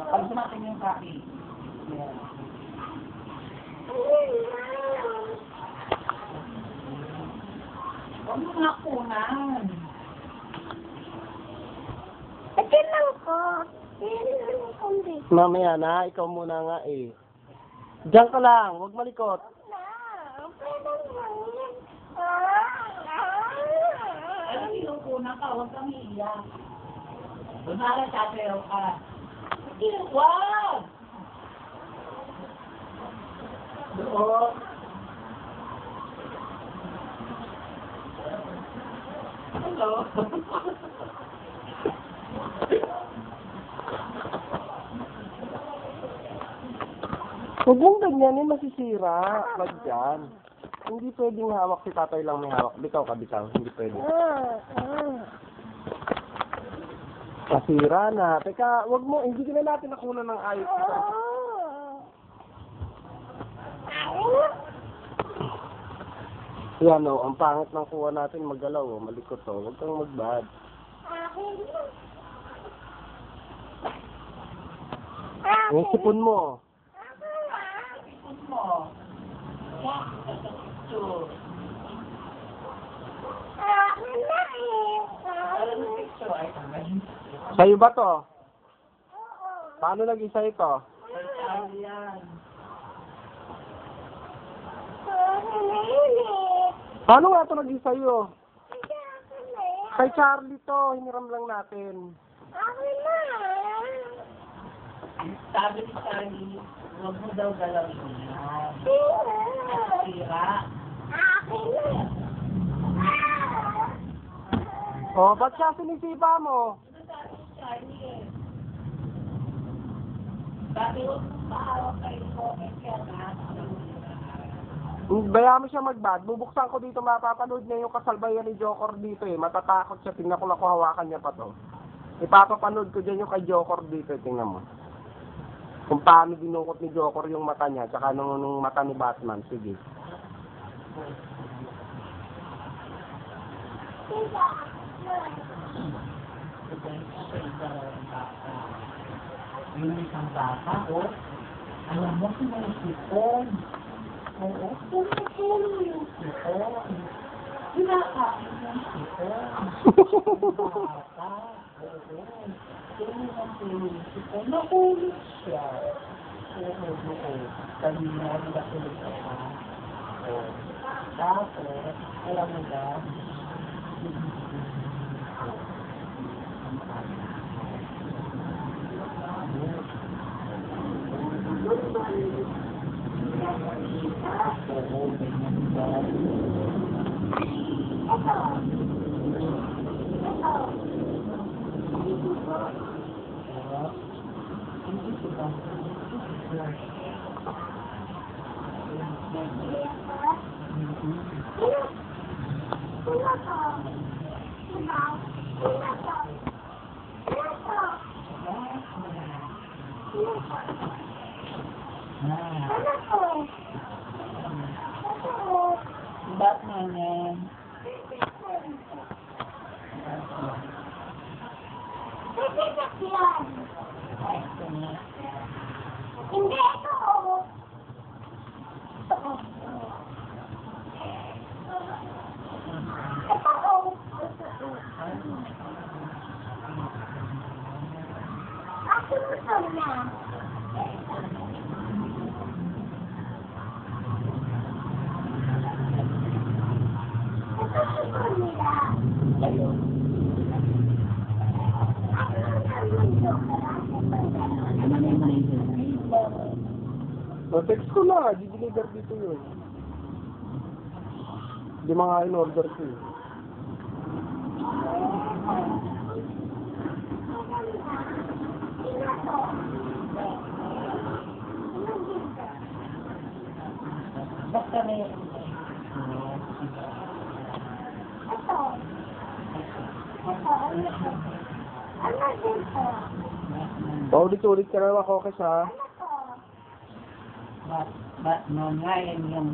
Pag sumating yung kaki. Yeah. Huwag mo nga kunan. Ito lang ko. Mamaya na, ikaw muna nga eh. Diyan ka lang, huwag malikot. Alam yung kunan ka, huwag kang iiyak. Bunala sa pero ka. Wag! Doon. Hello? Huwag mong ganyanin, masisira. Wag dyan. Hindi pwedeng hawak, si tatay lang may hawak. Bitaw ka, bitaw. Hindi pwede. Masira na. Teka, wag mo, hindi ka na natin nakunan ng ayos. Yan o, ang pangit ng kuha natin maggalaw o, malikot o. Huwag kang magbad. Yung sipon mo. Mo. Sa'yo ba to? Paano nag-isa ito? Paano nga ito naging sa'yo? Kay Charlie to, hiniram lang natin. Sabi ni Charlie, huwag mo daw galawin yan. Sira. Oh, ba't siya sinisipa mo? Sabi huwag mo mahawak kayo ko, kaya na. Bayaan mo siya magbad. Bubuksan ko dito, mapapanood niya yung kasalbayan ni Joker dito eh. Matatakot siya. Tingnan ko na kung hawakan niya pa to. Ipapapanood ko dyan yung kay Joker dito. Tingnan mo. Kung paano dinukot ni Joker yung mata niya, tsaka nung mata ni Batman. Sige. Yung isang bata, oh. Alam mo kung may sipon. Oo, kung may sipon. Kinakain yung sipon. Bata, oo. Yung sipon, nahulog siya. Oo. Kanina nila tulog ka pa. Oo. Tapos, alam mo ba, Batman yan. Hindi, ito. So, text ko na. Di-deliver dito yun. Di mga in-order ko eh. Basta may... Paulit-ulit ka na ako kasi ha. What? Mangayan yung